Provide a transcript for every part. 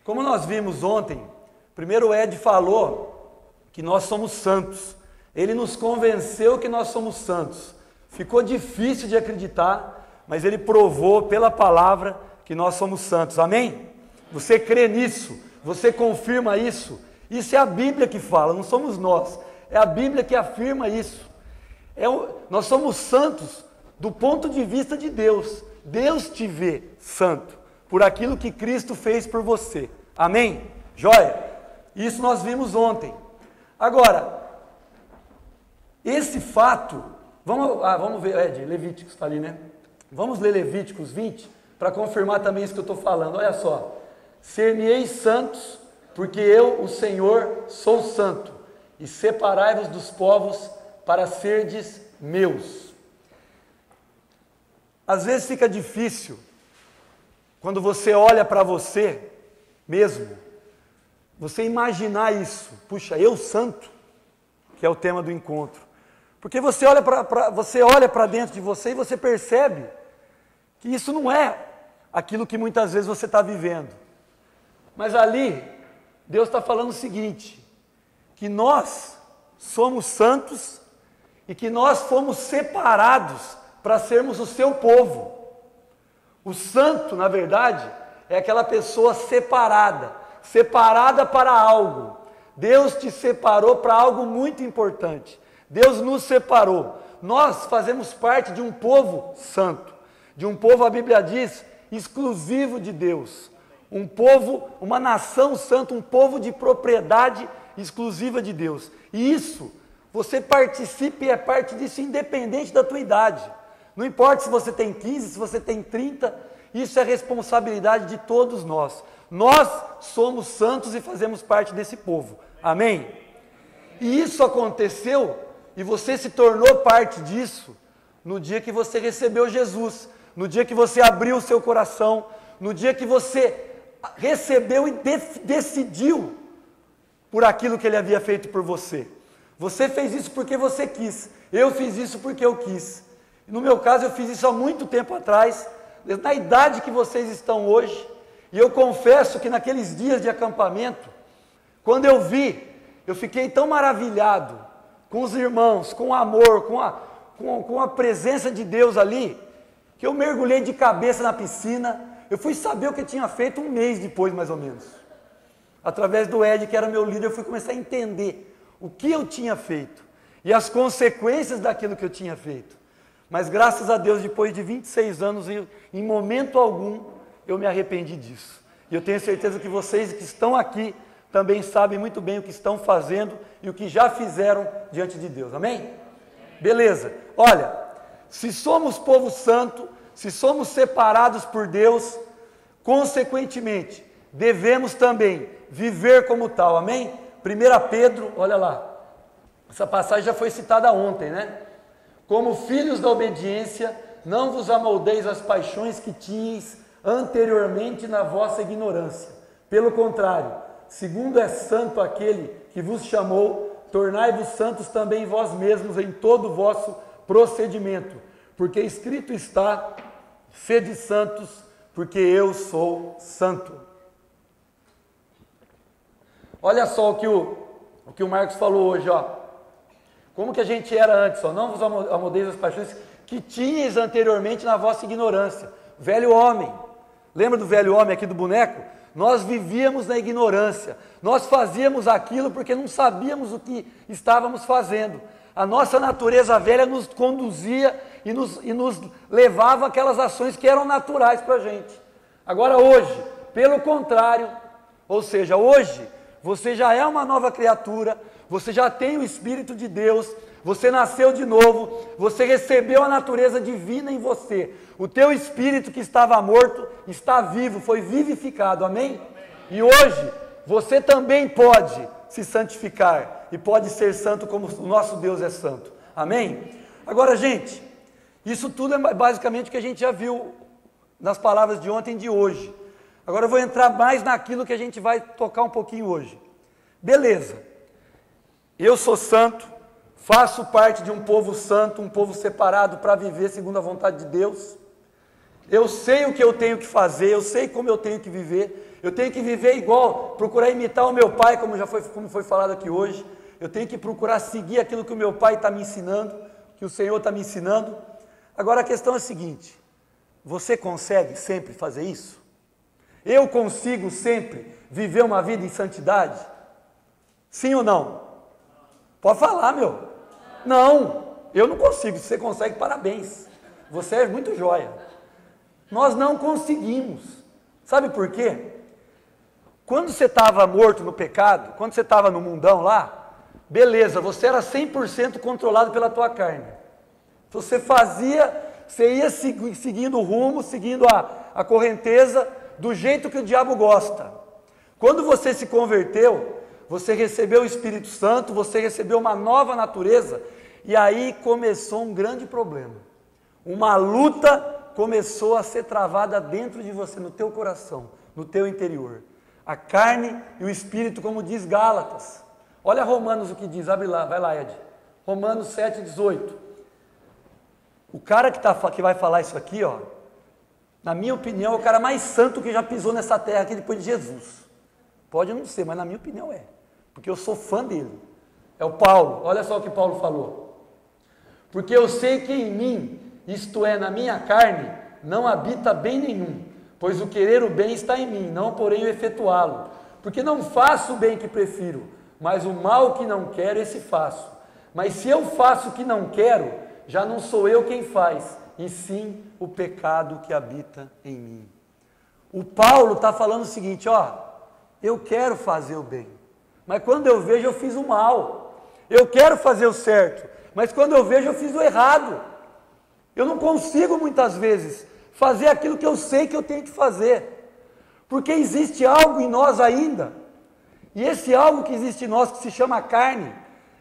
Como nós vimos ontem, primeiro o Ed falou que nós somos santos. Ele nos convenceu que nós somos santos. Ficou difícil de acreditar, mas ele provou pela palavra que nós somos santos. Amém? Você crê nisso? Você confirma isso? Isso é a Bíblia que fala, não somos nós. É a Bíblia que afirma isso. Nós somos santos do ponto de vista de Deus. Deus te vê santo por aquilo que Cristo fez por você. Amém? Joia? Isso nós vimos ontem. Agora, esse fato, vamos ver, Ed, Levíticos está ali, né? Vamos ler Levíticos 20 para confirmar também isso que eu estou falando. Olha só. Ser-me-eis santos, porque eu, o Senhor, sou santo, e separai-vos dos povos para serdes meus. Às vezes fica difícil, quando você olha para você mesmo, você imaginar isso. Puxa, eu santo, que é o tema do encontro. Porque você olha para dentro de você e você percebe que isso não é aquilo que muitas vezes você está vivendo. Mas ali, Deus está falando o seguinte, que nós somos santos e que nós fomos separados para sermos o seu povo. O santo, na verdade, é aquela pessoa separada para algo. Deus te separou para algo muito importante. Deus nos separou. Nós fazemos parte de um povo santo, de um povo, a Bíblia diz, exclusivo de Deus. Um povo, uma nação santa, um povo de propriedade exclusiva de Deus. E isso, você participa e é parte disso independente da tua idade. Não importa se você tem 15, se você tem 30, isso é responsabilidade de todos nós. Nós somos santos e fazemos parte desse povo. Amém? E isso aconteceu e você se tornou parte disso no dia que você recebeu Jesus, no dia que você abriu o seu coração, no dia que você recebeu e decidiu por aquilo que Ele havia feito por você. Você fez isso porque você quis. Eu fiz isso porque eu quis. No meu caso, eu fiz isso há muito tempo atrás, na idade que vocês estão hoje. E eu confesso que naqueles dias de acampamento, quando eu vi, eu fiquei tão maravilhado com os irmãos, com o amor, com a presença de Deus ali, que eu mergulhei de cabeça na piscina. Eu fui saber o que eu tinha feito um mês depois, mais ou menos. Através do Ed, que era meu líder, eu fui começar a entender o que eu tinha feito e as consequências daquilo que eu tinha feito. Mas graças a Deus, depois de 26 anos, em momento algum, eu me arrependi disso. E eu tenho certeza que vocês que estão aqui também sabem muito bem o que estão fazendo e o que já fizeram diante de Deus. Amém? Beleza. Olha, se somos povo santo, se somos separados por Deus, consequentemente, devemos também viver como tal, amém? 1 Pedro, olha lá, essa passagem já foi citada ontem, né? Como filhos da obediência, não vos amoldeis as paixões que tinhais anteriormente na vossa ignorância. Pelo contrário, segundo é santo aquele que vos chamou, tornai-vos santos também vós mesmos em todo o vosso procedimento. Porque escrito está, sede santos, porque eu sou santo. Olha só o que o Marcos falou hoje, ó. Como que a gente era antes, ó. Não vos amoldeis as paixões que tinhas anteriormente na vossa ignorância. Velho homem. Lembra do velho homem aqui do boneco? Nós vivíamos na ignorância. Nós fazíamos aquilo porque não sabíamos o que estávamos fazendo. A nossa natureza velha nos conduzia e nos levava aquelas ações que eram naturais para a gente. Agora hoje, pelo contrário, ou seja, hoje você já é uma nova criatura, você já tem o Espírito de Deus, você nasceu de novo, você recebeu a natureza divina em você. O teu espírito que estava morto está vivo, foi vivificado, amém? E hoje você também pode se santificar e pode ser santo como o nosso Deus é santo, amém? Agora, gente, isso tudo é basicamente o que a gente já viu nas palavras de ontem e de hoje. Agora eu vou entrar mais naquilo que a gente vai tocar um pouquinho hoje. Beleza, eu sou santo, faço parte de um povo santo, um povo separado para viver segundo a vontade de Deus. Eu sei o que eu tenho que fazer, eu sei como eu tenho que viver, Eu tenho que viver igual, procurar imitar o meu pai, como foi falado aqui hoje. Eu tenho que procurar seguir aquilo que o meu pai está me ensinando, que o Senhor está me ensinando. Agora a questão é a seguinte: você consegue sempre fazer isso? Eu consigo sempre viver uma vida em santidade? Sim ou não? Pode falar, meu. Não, eu não consigo. Se você consegue, parabéns. Você é muito joia. Nós não conseguimos. Sabe por quê? Quando você estava morto no pecado, quando você estava no mundão lá, beleza, você era 100% controlado pela tua carne. Você ia seguindo o rumo, seguindo a correnteza, do jeito que o diabo gosta. Quando você se converteu, você recebeu o Espírito Santo, você recebeu uma nova natureza, e aí começou um grande problema. Uma luta começou a ser travada dentro de você, no teu coração, no teu interior. A carne e o Espírito, como diz Gálatas. Olha Romanos o que diz, abre lá, vai lá, Ed. Romanos 7,18. O cara que vai falar isso aqui, ó, na minha opinião, é o cara mais santo que já pisou nessa terra aqui depois de Jesus. Pode não ser, mas na minha opinião é. Porque eu sou fã dele. É o Paulo. Olha só o que Paulo falou. Porque eu sei que em mim, isto é, na minha carne, não habita bem nenhum. Pois o querer o bem está em mim, não porém o efetuá-lo. Porque não faço o bem que prefiro, mas o mal que não quero, esse faço. Mas se eu faço o que não quero, já não sou eu quem faz, e sim o pecado que habita em mim. O Paulo está falando o seguinte, ó, eu quero fazer o bem, mas quando eu vejo eu fiz o mal. Eu quero fazer o certo, mas quando eu vejo eu fiz o errado. Eu não consigo muitas vezes fazer aquilo que eu sei que eu tenho que fazer, porque existe algo em nós ainda, e esse algo que existe em nós, que se chama carne,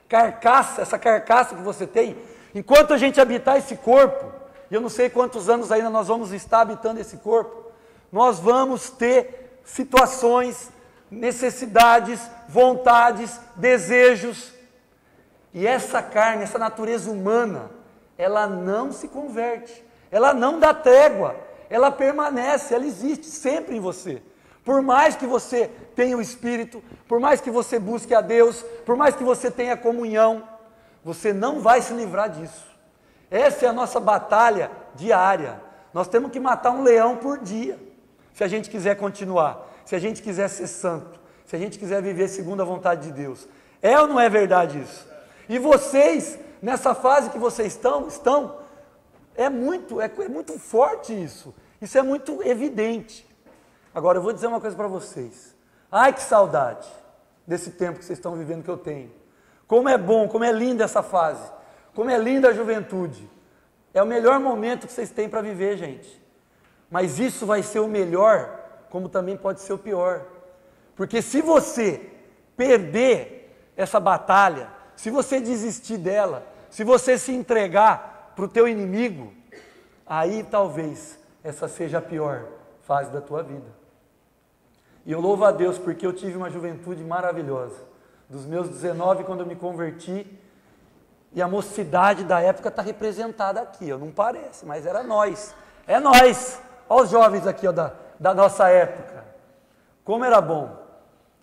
carcaça, essa carcaça que você tem, enquanto a gente habitar esse corpo, e eu não sei quantos anos ainda nós vamos estar habitando esse corpo, nós vamos ter situações, necessidades, vontades, desejos, e essa carne, essa natureza humana, ela não se converte, ela não dá trégua, ela permanece, ela existe sempre em você. Por mais que você tenha o Espírito, por mais que você busque a Deus, por mais que você tenha comunhão, você não vai se livrar disso. Essa é a nossa batalha diária. Nós temos que matar um leão por dia, se a gente quiser continuar, se a gente quiser ser santo, se a gente quiser viver segundo a vontade de Deus. É ou não é verdade isso? E vocês, nessa fase que vocês estão, é muito forte isso. Isso é muito evidente. Agora, eu vou dizer uma coisa para vocês. Ai, que saudade desse tempo que vocês estão vivendo que eu tenho. Como é bom, como é linda essa fase. Como é linda a juventude. É o melhor momento que vocês têm para viver, gente. Mas isso vai ser o melhor, como também pode ser o pior. Porque se você perder essa batalha, se você desistir dela, se você se entregar para o teu inimigo, aí talvez essa seja a pior fase da tua vida. E eu louvo a Deus porque eu tive uma juventude maravilhosa. Dos meus 19, quando eu me converti, e a mocidade da época está representada aqui, ó, não parece, mas era nós. É nós. Olha os jovens aqui, ó, da nossa época. Como era bom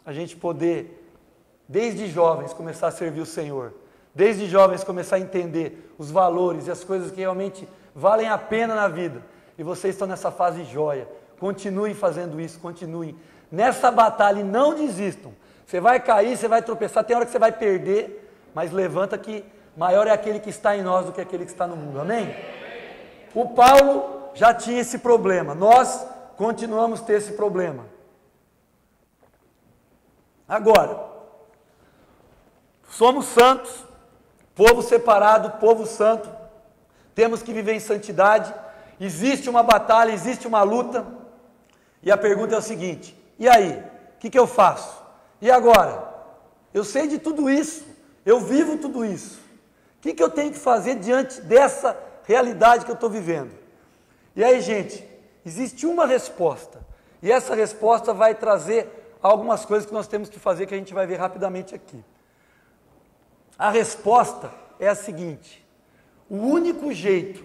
a gente poder, desde jovens, começar a servir o Senhor. Desde jovens começar a entender os valores e as coisas que realmente valem a pena na vida. E vocês estão nessa fase joia. Continuem fazendo isso, continuem nessa batalha e não desistam. Você vai cair, você vai tropeçar, tem hora que você vai perder, mas levanta que maior é aquele que está em nós do que aquele que está no mundo. Amém? O Paulo já tinha esse problema. Nós continuamos a ter esse problema. Agora, somos santos, povo separado, povo santo, temos que viver em santidade, existe uma batalha, existe uma luta, e a pergunta é o seguinte, e aí, o que eu faço? E agora? Eu sei de tudo isso, eu vivo tudo isso, o que eu tenho que fazer diante dessa realidade que eu estou vivendo? E aí, gente, existe uma resposta, e essa resposta vai trazer algumas coisas que nós temos que fazer, que a gente vai ver rapidamente aqui. A resposta é a seguinte: o único jeito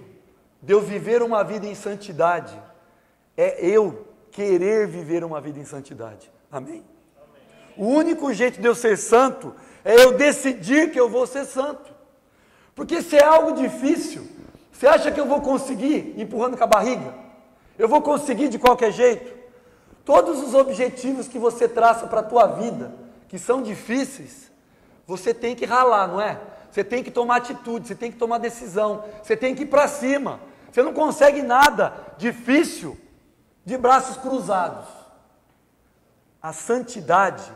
de eu viver uma vida em santidade é eu querer viver uma vida em santidade. Amém? O único jeito de eu ser santo é eu decidir que eu vou ser santo. Porque se é algo difícil, você acha que eu vou conseguir empurrando com a barriga? Eu vou conseguir de qualquer jeito? Todos os objetivos que você traça para a tua vida, que são difíceis, você tem que ralar, não é? Você tem que tomar atitude, você tem que tomar decisão, você tem que ir para cima. Você não consegue nada difícil de braços cruzados. A santidade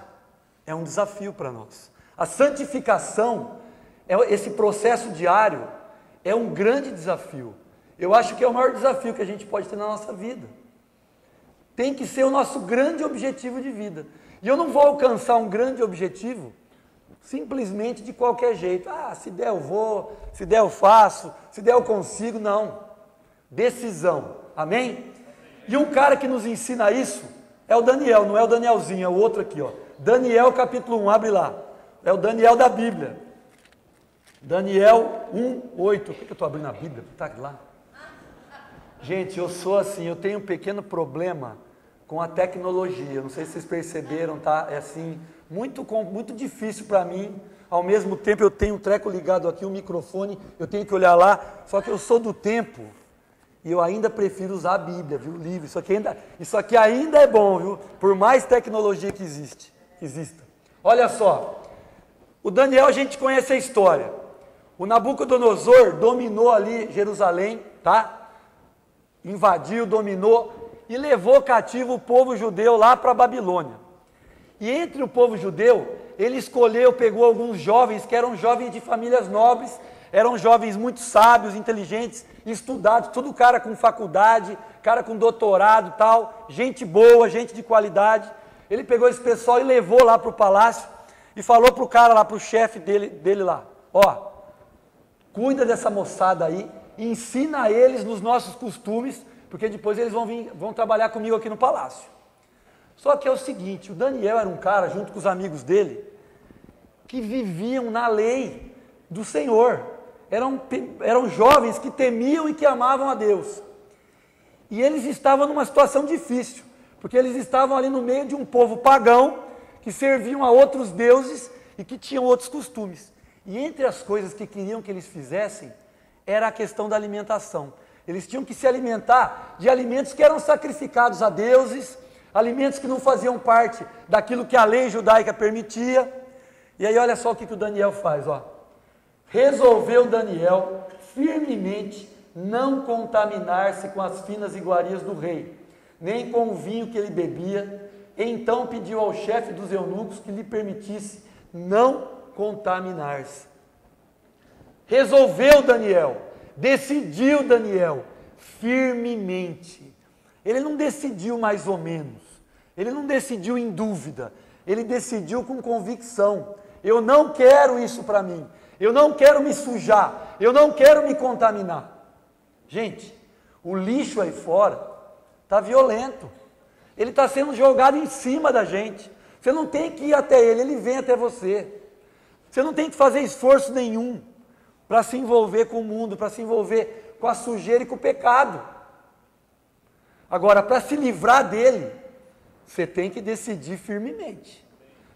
é um desafio para nós. A santificação, esse processo diário, é um grande desafio. Eu acho que é o maior desafio que a gente pode ter na nossa vida. Tem que ser o nosso grande objetivo de vida. E eu não vou alcançar um grande objetivo simplesmente de qualquer jeito. Ah, se der eu vou, se der eu faço, se der eu consigo. Não. Decisão. Amém? E um cara que nos ensina isso é o Daniel, não é o Danielzinho, é o outro aqui, ó. Daniel capítulo 1, abre lá. É o Daniel da Bíblia. Daniel 1:8. Por que eu estou abrindo a Bíblia? Está lá. Gente, eu sou assim, eu tenho um pequeno problema com a tecnologia. Não sei se vocês perceberam, tá? É assim, muito difícil para mim. Ao mesmo tempo eu tenho um treco ligado aqui, um microfone, eu tenho que olhar lá. Só que eu sou do tempo e eu ainda prefiro usar a Bíblia, viu? O livro. Isso aqui ainda é bom, viu? Por mais tecnologia que exista. Olha só, o Daniel a gente conhece a história. O Nabucodonosor dominou ali Jerusalém, tá? Invadiu, dominou e levou cativo o povo judeu lá para a Babilônia. E entre o povo judeu, ele escolheu, pegou alguns jovens que eram jovens de famílias nobres, eram jovens muito sábios, inteligentes, estudados, tudo cara com faculdade, cara com doutorado e tal, gente boa, gente de qualidade. Ele pegou esse pessoal e levou lá para o palácio e falou para o cara lá, para o chefe dele lá, ó, cuida dessa moçada aí, ensina eles nos nossos costumes, porque depois eles vão trabalhar comigo aqui no palácio. Só que é o seguinte, o Daniel era um cara, junto com os amigos dele, que viviam na lei do Senhor. Eram jovens que temiam e que amavam a Deus. E eles estavam numa situação difícil, porque eles estavam ali no meio de um povo pagão, que serviam a outros deuses e que tinham outros costumes. E entre as coisas que queriam que eles fizessem, era a questão da alimentação. Eles tinham que se alimentar de alimentos que eram sacrificados a deuses, alimentos que não faziam parte daquilo que a lei judaica permitia. E aí olha só o que o Daniel faz, ó. Resolveu Daniel firmemente não contaminar-se com as finas iguarias do rei, nem com o vinho que ele bebia. Então pediu ao chefe dos eunucos que lhe permitisse não contaminar-se. Resolveu Daniel, decidiu Daniel, firmemente. Ele não decidiu mais ou menos, ele não decidiu em dúvida, ele decidiu com convicção. Eu não quero isso para mim, eu não quero me sujar, eu não quero me contaminar. Gente, o lixo aí fora está violento, ele está sendo jogado em cima da gente. Você não tem que ir até ele, ele vem até você. Você não tem que fazer esforço nenhum para se envolver com o mundo, para se envolver com a sujeira e com o pecado. Agora, para se livrar dele, você tem que decidir firmemente.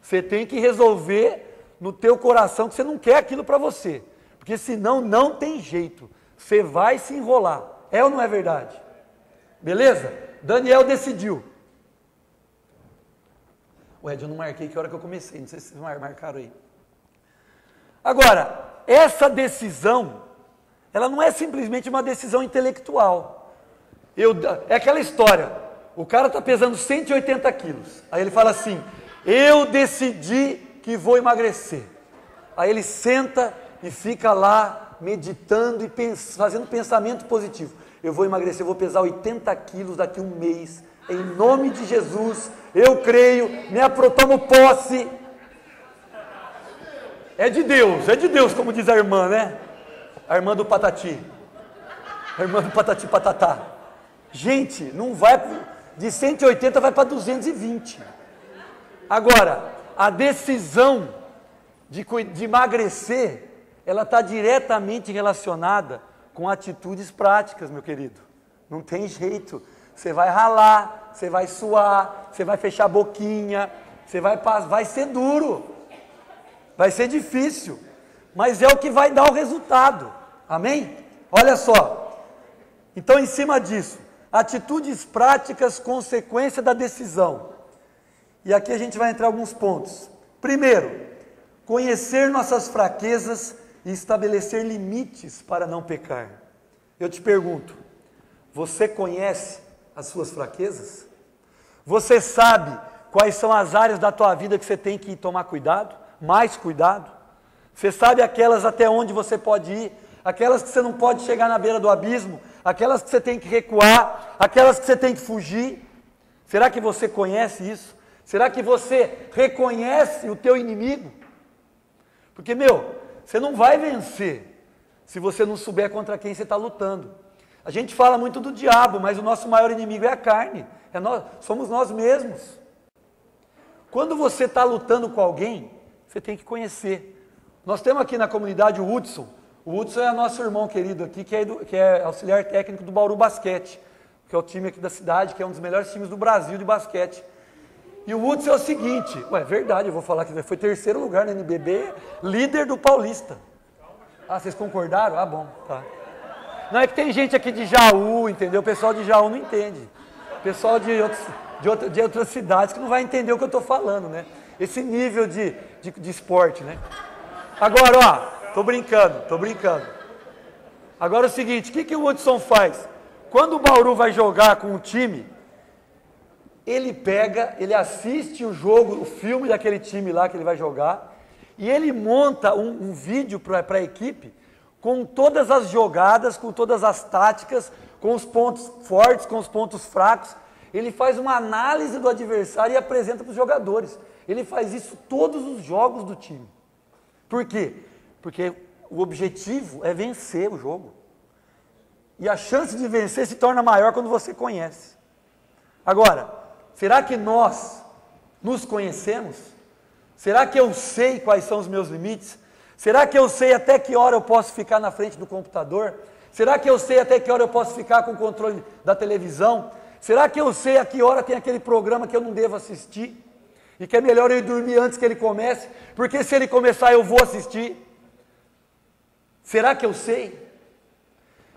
Você tem que resolver no teu coração que você não quer aquilo para você. Porque senão não tem jeito. Você vai se enrolar. É ou não é verdade? Beleza? Daniel decidiu. Ué, eu não marquei que hora que eu comecei. Não sei se vocês marcaram aí. Agora, essa decisão, ela não é simplesmente uma decisão intelectual. É aquela história, o cara está pesando 180 quilos, aí ele fala assim, eu decidi que vou emagrecer. Aí ele senta e fica lá meditando e fazendo pensamento positivo. Eu vou emagrecer, eu vou pesar 80 quilos daqui a um mês, em nome de Jesus, eu creio, tomo posse. É de Deus, como diz a irmã, né? A irmã do Patati. A irmã do Patati Patatá. Gente, não vai, de 180 vai para 220. Agora, a decisão de emagrecer, ela está diretamente relacionada com atitudes práticas, meu querido. Não tem jeito. Você vai ralar, você vai suar, você vai fechar a boquinha, vai ser duro, vai ser difícil, mas é o que vai dar o resultado, amém? Olha só, então em cima disso, atitudes práticas, consequência da decisão, e aqui a gente vai entrar em alguns pontos. Primeiro, conhecer nossas fraquezas e estabelecer limites para não pecar. Eu te pergunto, você conhece as suas fraquezas? Você sabe quais são as áreas da tua vida que você tem que tomar cuidado? Mais cuidado? Você sabe aquelas até onde você pode ir? Aquelas que você não pode chegar na beira do abismo? Aquelas que você tem que recuar? Aquelas que você tem que fugir? Será que você conhece isso? Será que você reconhece o teu inimigo? Porque, você não vai vencer se você não souber contra quem você está lutando. A gente fala muito do diabo, mas o nosso maior inimigo é a carne. Somos nós mesmos. Quando você está lutando com alguém, você tem que conhecer. Nós temos aqui na comunidade o Hudson. O Hudson é nosso irmão querido aqui, que é auxiliar técnico do Bauru Basquete, que é o time aqui da cidade, que é um dos melhores times do Brasil de basquete. E o Hudson é o seguinte, é verdade, eu vou falar que foi terceiro lugar no NBB, líder do Paulista. Ah, vocês concordaram? Ah, bom, tá. Não, é que tem gente aqui de Jaú, entendeu? O pessoal de Jaú não entende. O pessoal de outras cidades que não vai entender o que eu estou falando, né? Esse nível de esporte, né? Agora, tô brincando. Agora é o seguinte, o que o Hudson faz? Quando o Bauru vai jogar com o time, ele assiste o jogo, o filme daquele time lá que ele vai jogar, e ele monta um vídeo para a equipe, com todas as jogadas, com todas as táticas, com os pontos fortes, com os pontos fracos. Ele faz uma análise do adversário e apresenta para os jogadores. Ele faz isso todos os jogos do time. Por quê? Porque o objetivo é vencer o jogo. E a chance de vencer se torna maior quando você conhece. Agora, será que nós nos conhecemos? Será que eu sei quais são os meus limites? Será que eu sei até que hora eu posso ficar na frente do computador? Será que eu sei até que hora eu posso ficar com o controle da televisão? Será que eu sei a que hora tem aquele programa que eu não devo assistir? E que é melhor eu ir dormir antes que ele comece? Porque se ele começar eu vou assistir. Será que eu sei?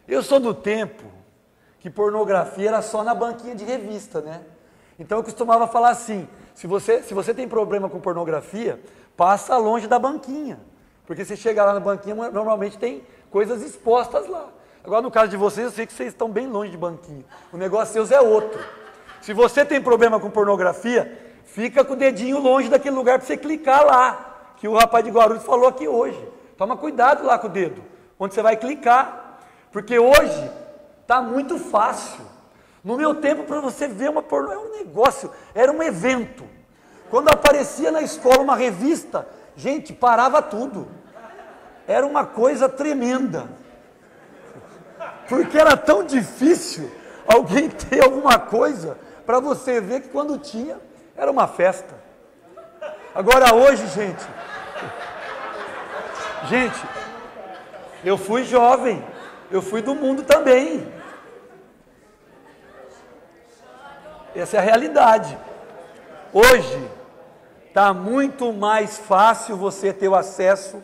Eu sou do tempo que pornografia era só na banquinha de revista, né? Então eu costumava falar assim, se você tem problema com pornografia, passa longe da banquinha. Porque você chega lá na banquinha, normalmente tem coisas expostas lá. Agora, no caso de vocês, eu sei que vocês estão bem longe de banquinha. O negócio seus é outro. Se você tem problema com pornografia, fica com o dedinho longe daquele lugar para você clicar lá, que o rapaz de Guarulhos falou aqui hoje. Toma cuidado lá com o dedo, onde você vai clicar. Porque hoje está muito fácil. No meu tempo, para você ver uma pornô, era um negócio, era um evento. Quando aparecia na escola uma revista, gente, parava tudo. Era uma coisa tremenda. Porque era tão difícil alguém ter alguma coisa para você ver que quando tinha, era uma festa. Agora hoje, gente, eu fui jovem, eu fui do mundo também. Essa é a realidade. Hoje, está muito mais fácil você ter o acesso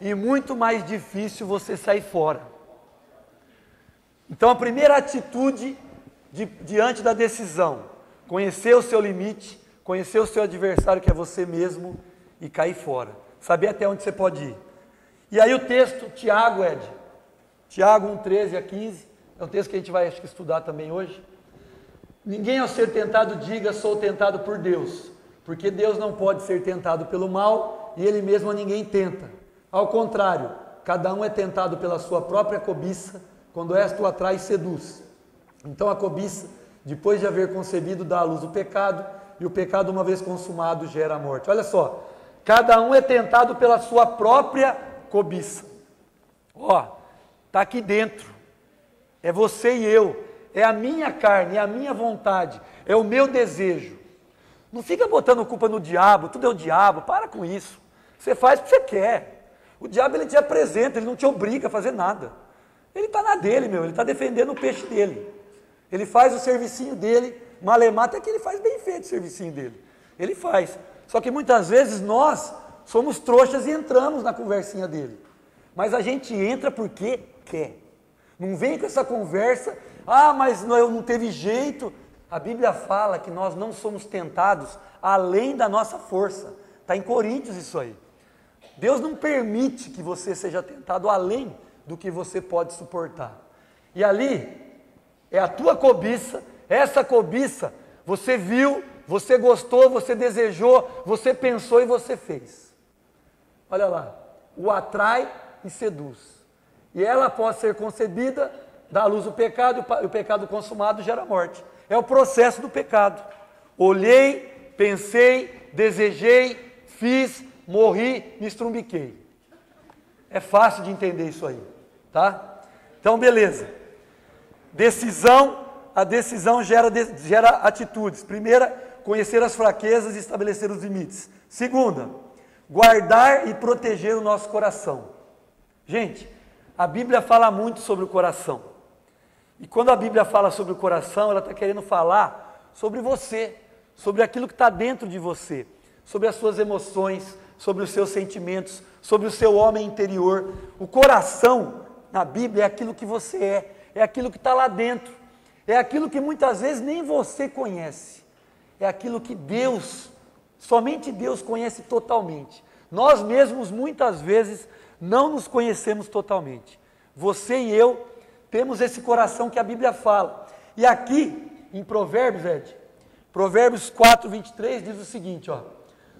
e muito mais difícil você sair fora. Então a primeira atitude diante da decisão, conhecer o seu limite, conhecer o seu adversário que é você mesmo e cair fora. Saber até onde você pode ir. E aí o texto, Tiago 1:13 a 15, é um texto que a gente vai acho que estudar também hoje. Ninguém ao ser tentado diga, sou tentado por Deus. Porque Deus não pode ser tentado pelo mal e Ele mesmo a ninguém tenta. Ao contrário, cada um é tentado pela sua própria cobiça, quando esta o atrai e seduz. Então a cobiça, depois de haver concebido, dá à luz o pecado, e o pecado, uma vez consumado, gera a morte. Olha só, cada um é tentado pela sua própria cobiça. Está aqui dentro. É você e eu. É a minha carne, é a minha vontade, é o meu desejo. Não fica botando culpa no diabo, tudo é o diabo, para com isso. Você faz o que você quer. O diabo ele te apresenta, ele não te obriga a fazer nada. Ele está na dele, ele está defendendo o peixe dele. Ele faz o servicinho dele malemar, até que ele faz bem feito o servicinho dele. Ele faz. Só que muitas vezes nós somos trouxas e entramos na conversinha dele. Mas a gente entra porque quer. Não vem com essa conversa, mas não teve jeito. A Bíblia fala que nós não somos tentados além da nossa força. Está em Coríntios isso aí. Deus não permite que você seja tentado além do que você pode suportar. E ali é a tua cobiça, essa cobiça você viu, você gostou, você desejou, você pensou e você fez. Olha lá, o atrai e seduz. E ela, após ser concebida, dá à luz o pecado, e o pecado consumado gera morte. É o processo do pecado. Olhei, pensei, desejei, fiz, morri, me estrumbiquei. É fácil de entender isso aí, tá? Então, beleza. Decisão, a decisão gera atitudes. Primeira, conhecer as fraquezas e estabelecer os limites. Segunda, guardar e proteger o nosso coração. Gente, a Bíblia fala muito sobre o coração. E quando a Bíblia fala sobre o coração, ela está querendo falar sobre você, sobre aquilo que está dentro de você, sobre as suas emoções, sobre os seus sentimentos, sobre o seu homem interior. O coração, na Bíblia, é aquilo que você é aquilo que está lá dentro, é aquilo que muitas vezes nem você conhece, é aquilo que Deus, somente Deus conhece totalmente. Nós mesmos, muitas vezes, não nos conhecemos totalmente. Você e eu temos esse coração que a Bíblia fala. E aqui, em Provérbios, Provérbios 4, 23, diz o seguinte,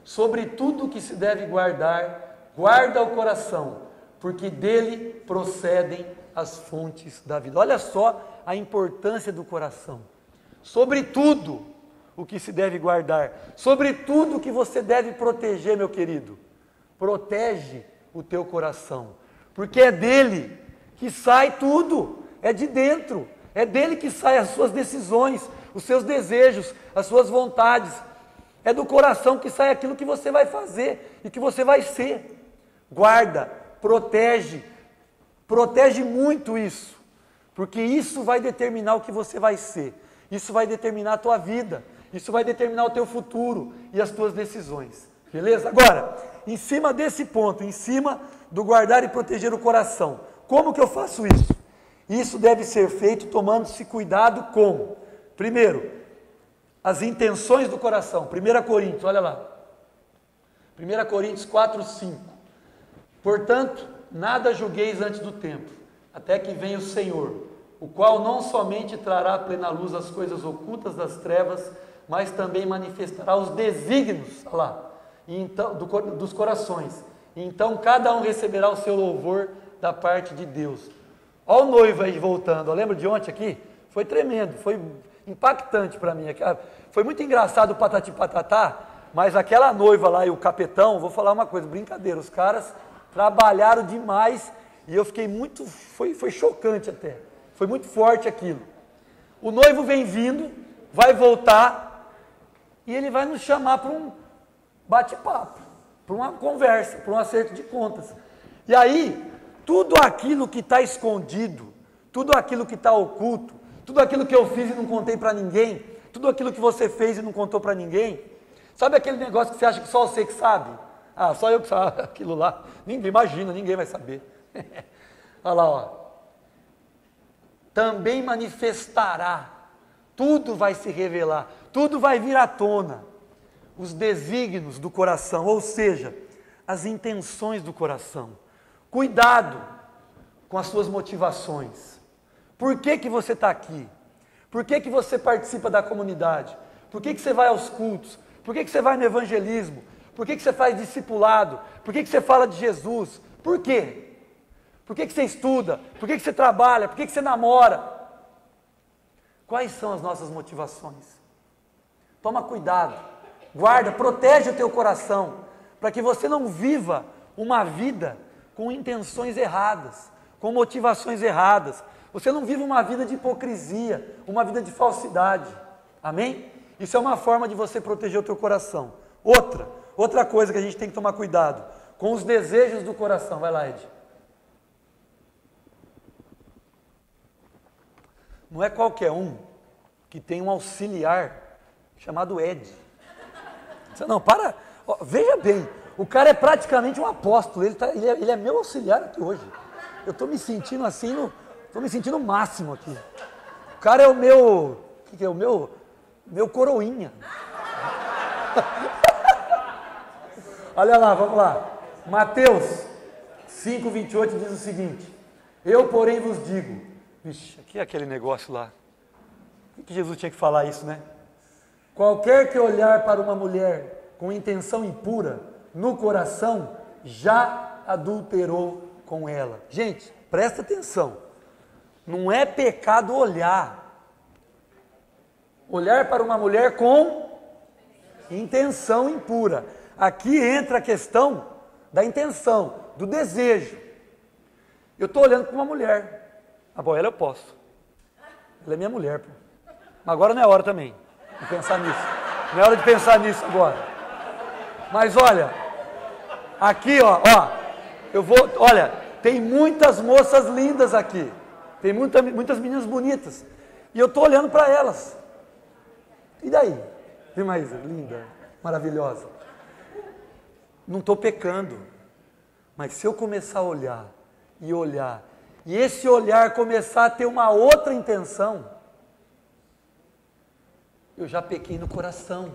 sobre tudo que se deve guardar, guarda o coração, porque dele procedem as fontes da vida. Olha só a importância do coração. Sobre tudo o que se deve guardar, sobre tudo o que você deve proteger, meu querido. Protege o teu coração, porque é dele que sai tudo, é de dentro, é dele que saem as suas decisões, os seus desejos, as suas vontades, é do coração que sai aquilo que você vai fazer e que você vai ser. Guarda, protege muito isso, porque isso vai determinar o que você vai ser, isso vai determinar a tua vida, isso vai determinar o teu futuro e as tuas decisões, beleza? Agora, em cima desse ponto, em cima do guardar e proteger o coração, como que eu faço isso? Isso deve ser feito tomando-se cuidado com, primeiro, as intenções do coração. 1 Coríntios, olha lá. 1 Coríntios 4, 5. Portanto, nada julgueis antes do tempo, até que venha o Senhor, o qual não somente trará à plena luz as coisas ocultas das trevas, mas também manifestará os desígnios, olha lá, então, dos corações. Então cada um receberá o seu louvor da parte de Deus. Olha o noivo aí voltando, lembra de ontem aqui? Foi tremendo, foi impactante para mim. Foi muito engraçado o patati patatá, mas aquela noiva lá e o capetão, vou falar uma coisa, brincadeira, os caras trabalharam demais e eu fiquei muito, foi chocante até, foi muito forte aquilo. O noivo vem vindo, vai voltar e ele vai nos chamar para um bate-papo, para uma conversa, para um acerto de contas. E aí, tudo aquilo que está escondido, tudo aquilo que está oculto, tudo aquilo que eu fiz e não contei para ninguém, tudo aquilo que você fez e não contou para ninguém, sabe aquele negócio que você acha que só você que sabe? Só eu que sabe aquilo lá. Ninguém imagina, ninguém vai saber. Olha lá, Também manifestará, tudo vai se revelar, tudo vai vir à tona. Os desígnios do coração, ou seja, as intenções do coração. Cuidado com as suas motivações. Por que que você está aqui? Por que que você participa da comunidade? Por que que você vai aos cultos? Por que que você vai no evangelismo? Por que que você faz discipulado? Por que que você fala de Jesus? Por quê? Por que que você estuda? Por que que você trabalha? Por que que você namora? Quais são as nossas motivações? Toma cuidado, guarda, protege o teu coração, para que você não viva uma vida com intenções erradas, com motivações erradas. Você não viva uma vida de hipocrisia, uma vida de falsidade. Amém? Isso é uma forma de você proteger o teu coração. Outra coisa que a gente tem que tomar cuidado, com os desejos do coração. Vai lá, Ed. Não é qualquer um que tem um auxiliar chamado Ed. Não, para, ó, veja bem, o cara é praticamente um apóstolo, ele é meu auxiliar aqui hoje. Eu estou me sentindo assim, estou me sentindo o máximo aqui. O cara é o meu, o que é o meu coroinha. Olha lá, vamos lá. Mateus 5:28 diz o seguinte: eu, porém, vos digo. Vixe, aqui é aquele negócio lá. Por que Jesus tinha que falar isso, né? Qualquer que olhar para uma mulher com intenção impura no coração, já adulterou com ela. Gente, presta atenção. Não é pecado olhar. Olhar para uma mulher com intenção impura. Aqui entra a questão da intenção, do desejo. Eu estou olhando para uma mulher. Ah, bom, ela eu posso. Ela é minha mulher, pô. Mas agora não é hora também de pensar nisso. Não é hora de pensar nisso agora. Mas olha, aqui olha, tem muitas moças lindas aqui. Tem muitas meninas bonitas. E eu estou olhando para elas. E daí? Tem mais linda, maravilhosa. Não estou pecando. Mas se eu começar a olhar, e esse olhar começar a ter uma outra intenção, eu já pequei no coração.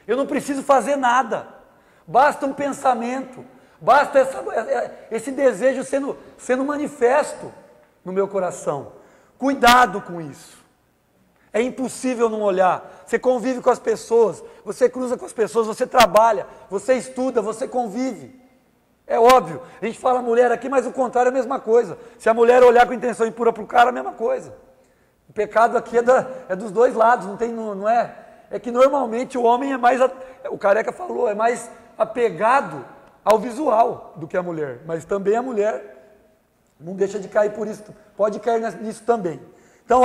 Eu não preciso fazer nada. Basta um pensamento. Basta esse desejo sendo manifesto no meu coração. Cuidado com isso. É impossível não olhar. Você convive com as pessoas, você cruza com as pessoas, você trabalha, você estuda, você convive. É óbvio. A gente fala mulher aqui, mas o contrário é a mesma coisa. Se a mulher olhar com intenção impura para o cara, é a mesma coisa. O pecado aqui é dos dois lados, não é? É que normalmente o homem é mais, o Careca falou, é mais apegado ao visual do que a mulher. Mas também a mulher não deixa de cair por isso, pode cair nisso também. Então,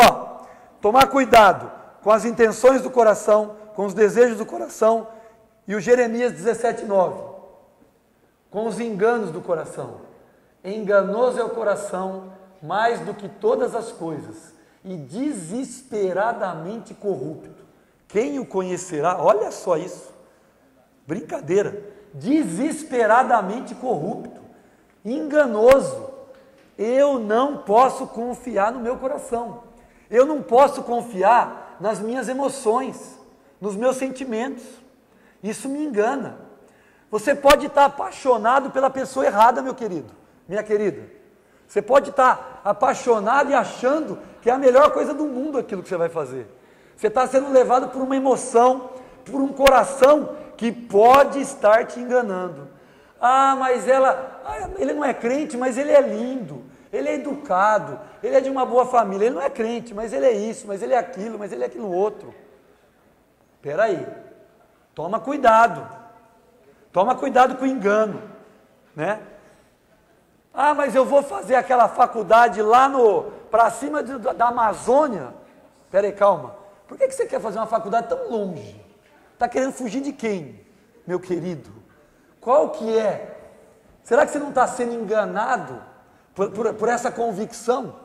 tomar cuidado com as intenções do coração, com os desejos do coração, e o Jeremias 17:9, com os enganos do coração. Enganoso é o coração mais do que todas as coisas, e desesperadamente corrupto. Quem o conhecerá? Olha só isso. Brincadeira. Desesperadamente corrupto. Enganoso. Eu não posso confiar no meu coração. Eu não posso confiar nas minhas emoções, nos meus sentimentos. Isso me engana. Você pode estar apaixonado pela pessoa errada, meu querido, minha querida. Você pode estar apaixonado e achando que é a melhor coisa do mundo aquilo que você vai fazer. Você está sendo levado por uma emoção, por um coração que pode estar te enganando. Ah, mas ele não é crente, mas ele é lindo, ele é educado, ele é de uma boa família, ele não é crente, mas ele é isso, mas ele é aquilo, mas ele é aquilo outro. Espera aí, toma cuidado com o engano, né? Ah, mas eu vou fazer aquela faculdade lá para cima da Amazônia. Espera aí, calma. Por que você quer fazer uma faculdade tão longe? Está querendo fugir de quem, meu querido? Qual que é? Será que você não está sendo enganado por essa convicção?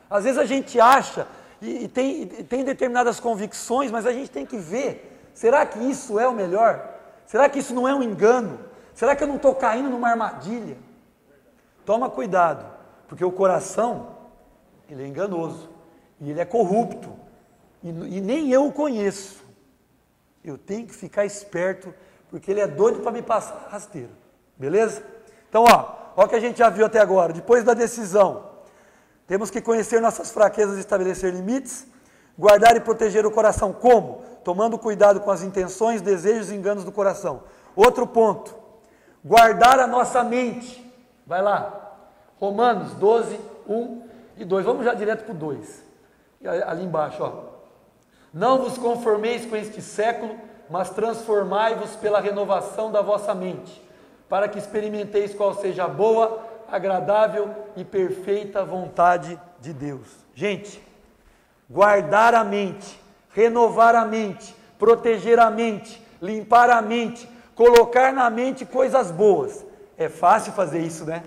Às vezes a gente acha e tem determinadas convicções, mas a gente tem que ver, será que isso é o melhor? Será que isso não é um engano? Será que eu não estou caindo numa armadilha? Toma cuidado, porque o coração, ele é enganoso, e ele é corrupto, e nem eu o conheço. Eu tenho que ficar esperto, porque ele é doido para me passar rasteira, beleza? Então, ó o que a gente já viu até agora. Depois da decisão, temos que conhecer nossas fraquezas e estabelecer limites, guardar e proteger o coração. Como? Tomando cuidado com as intenções, desejos e enganos do coração. Outro ponto, guardar a nossa mente. Vai lá, Romanos 12, 1 e 2. Vamos já direto para o 2. Ali embaixo, Não vos conformeis com este século, mas transformai-vos pela renovação da vossa mente, para que experimenteis qual seja a boa, agradável e perfeita vontade de Deus. Gente, guardar a mente, renovar a mente, proteger a mente, limpar a mente, colocar na mente coisas boas. É fácil fazer isso, né?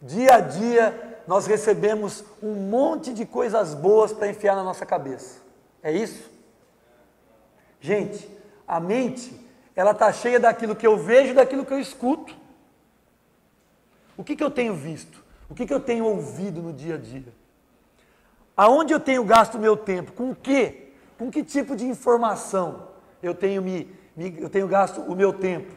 Dia a dia nós recebemos um monte de coisas boas para enfiar na nossa cabeça. É isso? Gente, a mente, ela está cheia daquilo que eu vejo e daquilo que eu escuto. O que eu tenho visto? O que eu tenho ouvido no dia a dia? Aonde eu tenho gasto o meu tempo? Com o quê? Com que tipo de informação eu tenho gasto o meu tempo?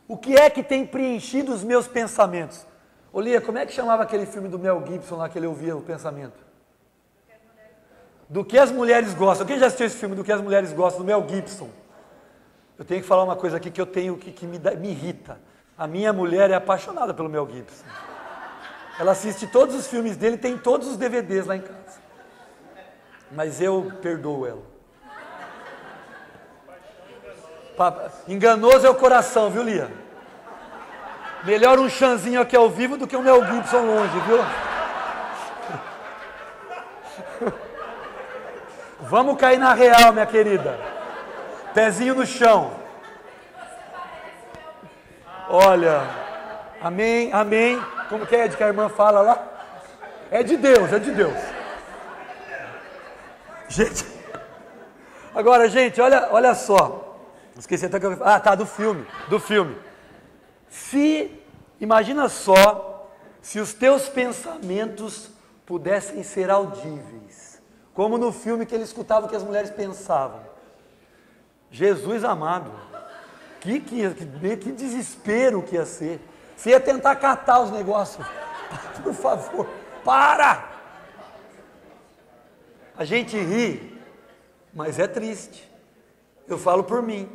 O que é que tem preenchido os meus pensamentos? Ô Lia, como é que chamava aquele filme do Mel Gibson lá que ele ouvia o pensamento? Do que as mulheres gostam. Quem já assistiu esse filme, Do que as mulheres gostam, do Mel Gibson? Eu tenho que falar uma coisa aqui que eu tenho que me irrita. A minha mulher é apaixonada pelo Mel Gibson. Ela assiste todos os filmes dele, tem todos os DVDs lá em casa. Mas eu perdoo ela. Enganoso é o coração, viu, Lia? Melhor um Xanzinho aqui ao vivo do que um Mel Gibson longe, viu? Vamos cair na real, minha querida. Pezinho no chão. Olha, amém, amém. Como que é que a irmã fala lá? É de Deus, é de Deus. Gente, agora, gente, olha só. Esqueci até que eu... Ah, tá, do filme. Imagina só, se os teus pensamentos pudessem ser audíveis. Como no filme que ele escutava o que as mulheres pensavam. Jesus amado, que desespero que ia ser. Você ia tentar catar os negócios. Por favor, para! A gente ri, mas é triste. Eu falo por mim.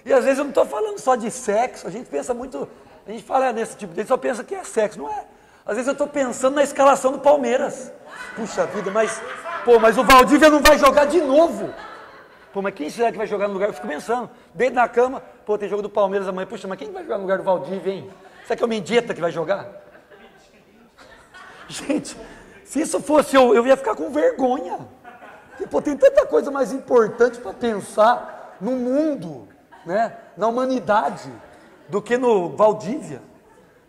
E às vezes eu não estou falando só de sexo, a gente pensa muito, a gente fala nesse tipo de, a gente só pensa que é sexo, não é? Às vezes eu estou pensando na escalação do Palmeiras. Puxa vida, mas o Valdívia não vai jogar de novo. Mas quem será que vai jogar no lugar? Eu fico pensando, deito na cama, tem jogo do Palmeiras amanhã, puxa, mas quem vai jogar no lugar do Valdívia, hein? Será que é o Mendieta que vai jogar? Gente, se isso fosse eu ia ficar com vergonha. Tem tanta coisa mais importante para pensar no mundo, né? Na humanidade, do que no Valdívia.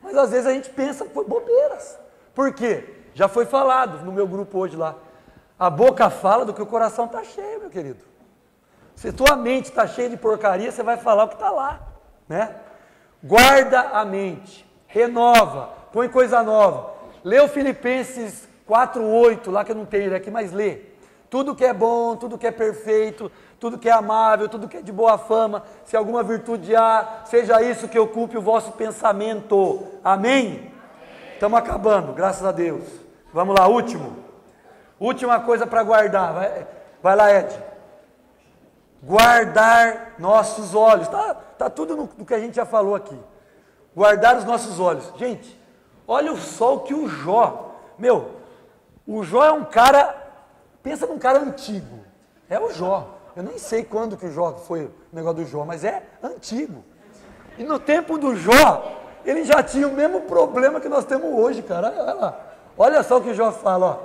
Mas às vezes a gente pensa bobeiras. Por quê? Já foi falado no meu grupo hoje lá. A boca fala do que o coração está cheio, meu querido. Se tua mente está cheia de porcaria, você vai falar o que está lá, né? Guarda a mente, renova, põe coisa nova. Lê o Filipenses 4:8, lá que eu não tenho ele aqui, mas lê. Tudo que é bom, tudo que é perfeito, tudo que é amável, tudo que é de boa fama, se alguma virtude há, seja isso que ocupe o vosso pensamento. Amém? Estamos acabando, graças a Deus. Vamos lá, última coisa para guardar. Vai lá, Ed. Guardar nossos olhos. Tá tudo no que a gente já falou aqui. Guardar os nossos olhos. Gente, olha só o que o Jó... o Jó é um cara... Pensa num cara antigo. É o Jó. Eu nem sei quando que o Jó foi o negócio do Jó, mas é antigo. E no tempo do Jó, ele já tinha o mesmo problema que nós temos hoje, cara. Olha lá. Olha só o que o Jó fala, ó.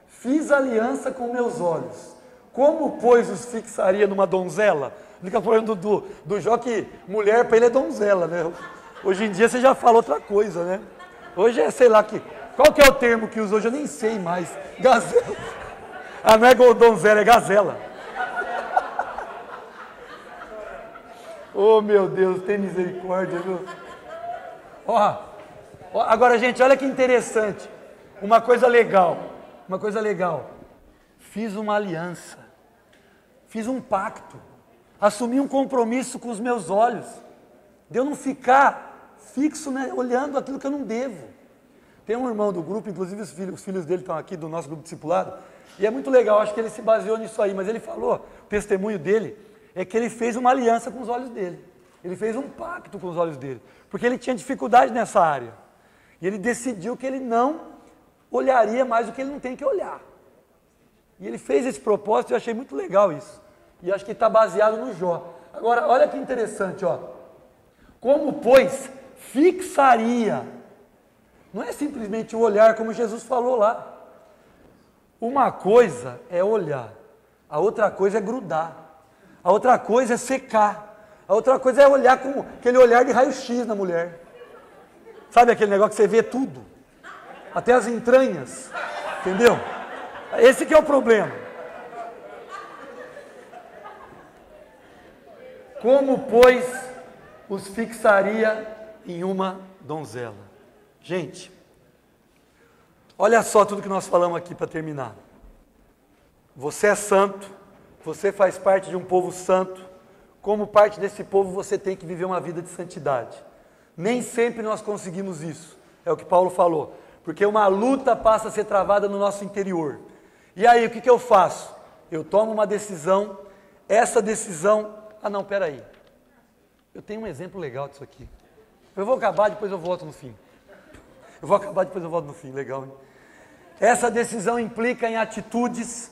Fiz aliança com meus olhos. Como, pois, os fixaria numa donzela? Fica falando do Jó que mulher para ele é donzela, né? Hoje em dia você já fala outra coisa, né? Hoje é, sei lá, qual que é o termo que usa hoje? Eu nem sei mais. Gazela. Ah, não é donzela, é gazela. Oh, meu Deus, tem misericórdia, viu? Ó, agora, gente, olha que interessante. Uma coisa legal. Fiz uma aliança. Fiz um pacto. Assumi um compromisso com os meus olhos. De eu não ficar fixo, né, olhando aquilo que eu não devo. Tem um irmão do grupo, inclusive os filhos dele estão aqui do nosso grupo discipulado, e é muito legal, acho que ele se baseou nisso aí, mas ele falou, o testemunho dele, é que ele fez uma aliança com os olhos dele. Ele fez um pacto com os olhos dele, porque ele tinha dificuldade nessa área. E ele decidiu que ele não olharia mais o que ele não tem que olhar. E ele fez esse propósito e eu achei muito legal isso. E acho que está baseado no Jó. Agora, olha que interessante, ó. Como, pois, fixaria. Não é simplesmente o olhar, como Jesus falou lá. Uma coisa é olhar, a outra coisa é grudar, a outra coisa é secar, a outra coisa é olhar com aquele olhar de raio-x na mulher. Sabe aquele negócio que você vê tudo? Até as entranhas, entendeu? Esse que é o problema. Como, pois, os fixaria em uma donzela? Gente, olha só tudo que nós falamos aqui para terminar. Você é santo, você faz parte de um povo santo. Como parte desse povo, você tem que viver uma vida de santidade. Nem sempre nós conseguimos isso, é o que Paulo falou, porque uma luta passa a ser travada no nosso interior. E aí, o que eu faço? Eu tomo uma decisão, essa decisão... Ah não, peraí, eu tenho um exemplo legal disso aqui. Eu vou acabar, depois eu volto no fim. Legal, hein? Essa decisão implica em atitudes,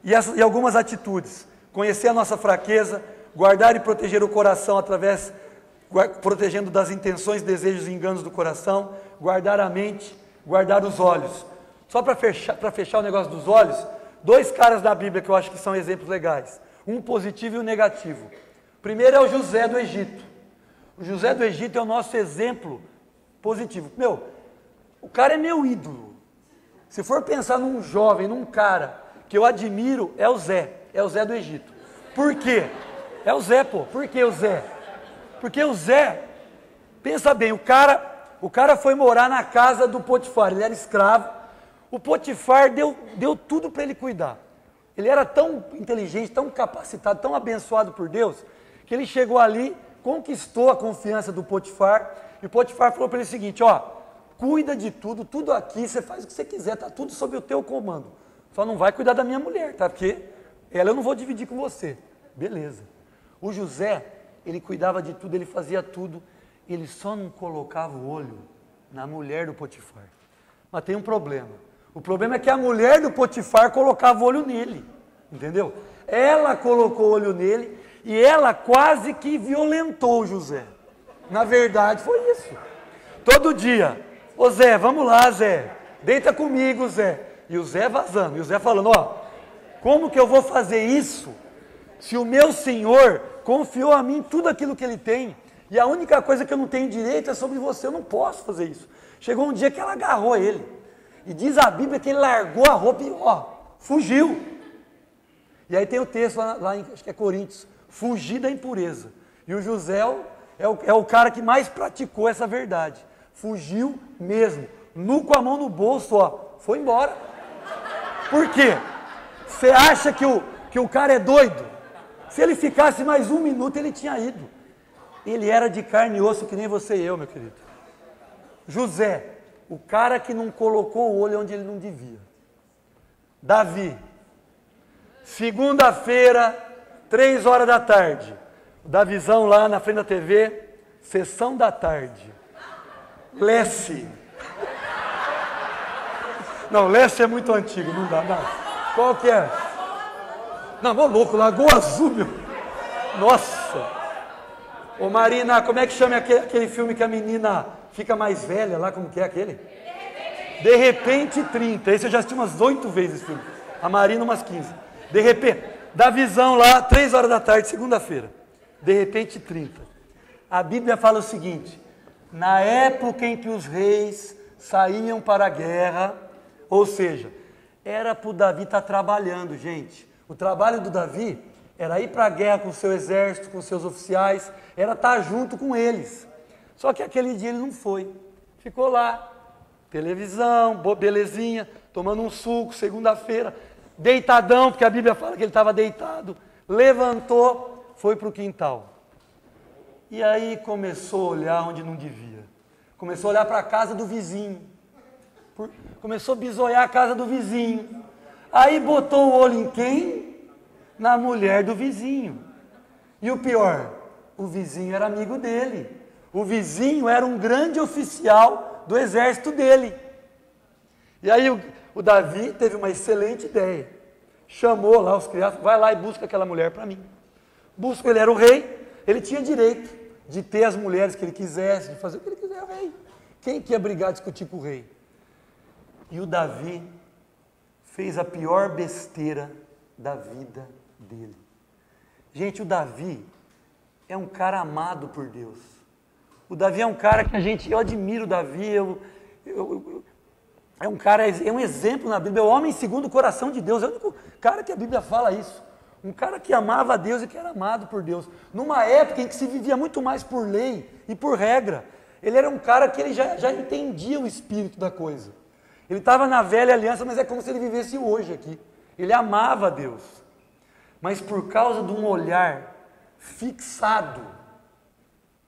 e algumas atitudes. Conhecer a nossa fraqueza, guardar e proteger o coração protegendo das intenções, desejos e enganos do coração, guardar a mente, guardar os olhos. Só para fechar o negócio dos olhos, 2 caras da Bíblia que eu acho que são exemplos legais. Um positivo e um negativo. O primeiro é o José do Egito. O José do Egito é o nosso exemplo positivo. O cara é meu ídolo. Se for pensar num jovem, num cara que eu admiro, é o Zé do Egito. Por quê? É o Zé, pô. Por que o Zé? Porque o Zé, pensa bem, o cara foi morar na casa do Potifar, ele era escravo. O Potifar deu tudo para ele cuidar. Ele era tão inteligente, tão capacitado, tão abençoado por Deus, que ele chegou ali, conquistou a confiança do Potifar, e o Potifar falou para ele o seguinte, cuida de tudo aqui, você faz o que você quiser, tá tudo sob o teu comando. Só não vai cuidar da minha mulher, tá? Porque ela eu não vou dividir com você. Beleza. O José, ele cuidava de tudo, ele fazia tudo, ele só não colocava o olho na mulher do Potifar. Mas tem um problema. O problema é que a mulher do Potifar colocava o olho nele, entendeu? Ela colocou o olho nele e ela quase que violentou o José. Na verdade, foi isso. Todo dia, ô Zé, vamos lá, Zé, deita comigo, Zé. E o Zé vazando, e o Zé falando, como que eu vou fazer isso se o meu Senhor confiou a mim tudo aquilo que ele tem e a única coisa que eu não tenho direito é sobre você, eu não posso fazer isso. Chegou um dia que ela agarrou ele. E diz a Bíblia que ele largou a roupa e fugiu. E aí tem o texto lá em, acho que é Coríntios, fugir da impureza. E o José é o cara que mais praticou essa verdade. Fugiu mesmo, nu com a mão no bolso, foi embora. Por quê? Você acha que o cara é doido? Se ele ficasse mais 1 minuto, ele tinha ido. Ele era de carne e osso que nem você e eu, meu querido. José, o cara que não colocou o olho onde ele não devia. Davi, segunda-feira, 3 horas da tarde. O Davizão lá na frente da TV, sessão da tarde. Lesse. Não, Lesse é muito antigo, não dá. Qual que é? Não, ô louco, Lagoa Azul, meu. Nossa. Ô Marina, como é que chama aquele filme que a menina fica mais velha lá, como que é aquele? De repente 30. Esse eu já assisti umas 8 vezes esse filme. A Marina umas 15. De repente, Davizão lá, 3 horas da tarde, segunda-feira. De repente 30. A Bíblia fala o seguinte: na época em que os reis saíam para a guerra, ou seja, era para o Davi estar trabalhando, gente. O trabalho do Davi era ir para a guerra com o seu exército, com os seus oficiais, era estar junto com eles. Só que aquele dia ele não foi. Ficou lá, televisão, belezinha, tomando um suco, segunda-feira, deitadão, porque a Bíblia fala que ele estava deitado. Levantou, foi para o quintal. E aí começou a olhar onde não devia. Começou a olhar para a casa do vizinho. Começou a bisoiar a casa do vizinho. Aí botou o olho em quem? Na mulher do vizinho. E o pior, o vizinho era amigo dele. O vizinho era um grande oficial do exército dele. E aí o Davi teve uma excelente ideia. Chamou lá os criados, vai lá e busca aquela mulher para mim. Busca, ele era o rei, ele tinha direito de ter as mulheres que ele quisesse, de fazer o que ele quiser, o rei. Quem que ia brigar, discutir com o rei? E o Davi fez a pior besteira da vida dele. Gente, o Davi é um cara amado por Deus. O Davi é um cara que eu admiro o Davi, é um cara, é um exemplo na Bíblia, é o homem segundo o coração de Deus, é o único cara que a Bíblia fala isso. Um cara que amava a Deus e que era amado por Deus. Numa época em que se vivia muito mais por lei e por regra. Ele era um cara que ele já entendia o espírito da coisa. Ele estava na velha aliança, mas é como se ele vivesse hoje aqui. Ele amava a Deus. Mas por causa de um olhar fixado,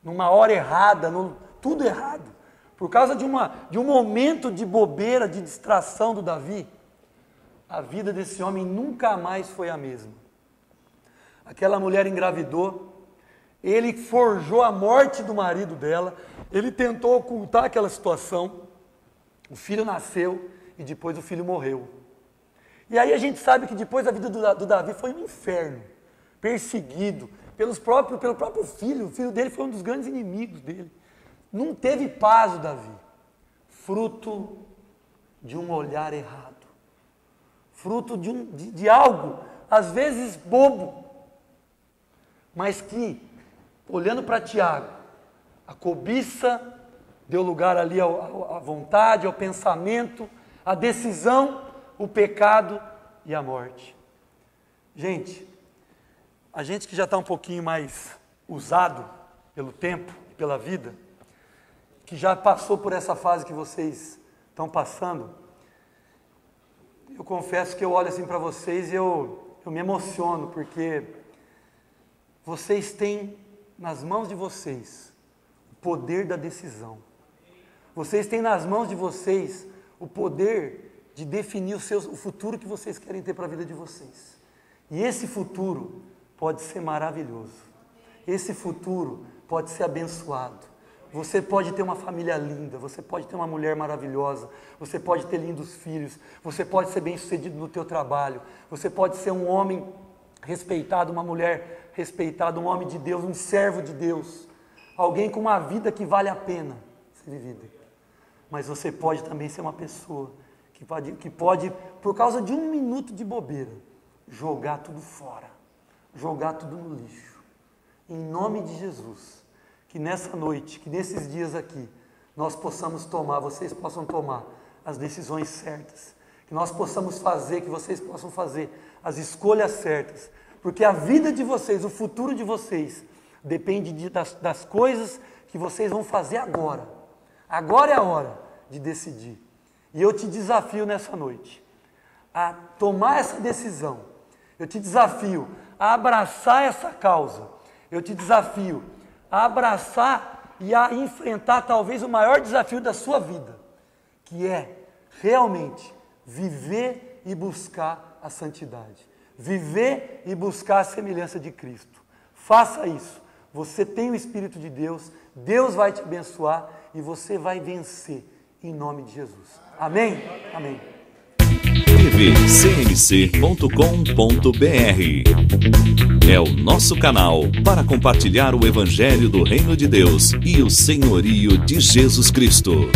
numa hora errada, tudo errado, por causa de um momento de bobeira, de distração do Davi, a vida desse homem nunca mais foi a mesma. Aquela mulher engravidou, ele forjou a morte do marido dela, ele tentou ocultar aquela situação, o filho nasceu e depois o filho morreu. E aí a gente sabe que depois a vida do Davi foi um inferno, perseguido pelo próprio filho, o filho dele foi um dos grandes inimigos dele. Não teve paz o Davi, fruto de um olhar errado, fruto de algo, às vezes bobo, mas que, olhando para Tiago, a cobiça deu lugar ali à vontade, ao pensamento, à decisão, o pecado e a morte. Gente, a gente que já está um pouquinho mais usado pelo tempo, pela vida, que já passou por essa fase que vocês estão passando, eu confesso que eu olho assim para vocês e eu me emociono, porque vocês têm nas mãos de vocês o poder da decisão. Vocês têm nas mãos de vocês o poder de definir o futuro que vocês querem ter para a vida de vocês. E esse futuro pode ser maravilhoso. Esse futuro pode ser abençoado. Você pode ter uma família linda, você pode ter uma mulher maravilhosa, você pode ter lindos filhos, você pode ser bem-sucedido no teu trabalho, você pode ser um homem respeitado, uma mulher respeitada, um homem de Deus, um servo de Deus, alguém com uma vida que vale a pena ser vivida. Mas você pode também ser uma pessoa que pode, por causa de um minuto de bobeira, jogar tudo fora, jogar tudo no lixo. Em nome de Jesus, que nessa noite, que nesses dias aqui, nós possamos tomar, vocês possam tomar as decisões certas, que nós possamos fazer, que vocês possam fazer as escolhas certas, porque a vida de vocês, o futuro de vocês, depende das coisas que vocês vão fazer agora. Agora é a hora de decidir. E eu te desafio nessa noite a tomar essa decisão. Eu te desafio a abraçar essa causa. Eu te desafio a abraçar e a enfrentar talvez o maior desafio da sua vida, que é realmente viver e buscar a santidade. Viver e buscar a semelhança de Cristo. Faça isso. Você tem o Espírito de Deus, Deus vai te abençoar e você vai vencer em nome de Jesus. Amém? Amém. tvcmc.com.br é o nosso canal para compartilhar o Evangelho do Reino de Deus e o senhorio de Jesus Cristo.